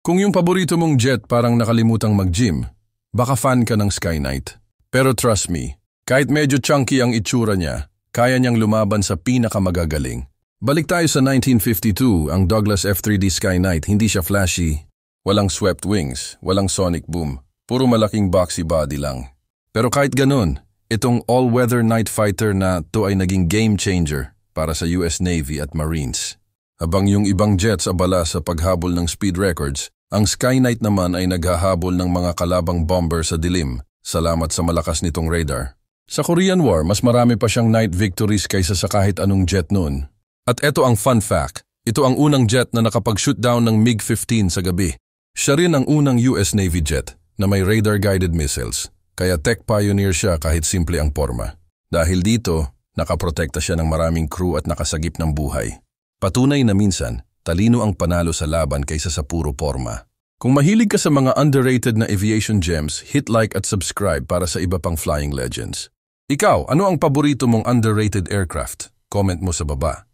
Kung yung paborito mong jet parang nakalimutang mag-gym, baka fan ka ng Sky Knight. Pero trust me, kahit medyo chunky ang itsura niya, kaya niyang lumaban sa pinakamagagaling. Balik tayo sa 1952, ang Douglas F-3D Sky Knight, hindi siya flashy, walang swept wings, walang sonic boom, puro malaking boxy body lang. Pero kahit ganun, itong all-weather night fighter na to ay naging game changer para sa US Navy at Marines. Habang yung ibang jets abala sa paghabol ng speed records, ang Sky Knight naman ay naghahabol ng mga kalabang bomber sa dilim, salamat sa malakas nitong radar. Sa Korean War, mas marami pa siyang night victories kaysa sa kahit anong jet noon. At eto ang fun fact, ito ang unang jet na nakapag-shoot down ng MiG-15 sa gabi. Siya rin ang unang US Navy jet na may radar-guided missiles, kaya tech pioneer siya kahit simple ang porma. Dahil dito, nakaprotekta siya ng maraming crew at nakasagip ng buhay. Patunay na minsan, talino ang panalo sa laban kaysa sa puro porma. Kung mahilig ka sa mga underrated na aviation gems, hit like at subscribe para sa iba pang flying legends. Ikaw, ano ang paborito mong underrated aircraft? Comment mo sa baba.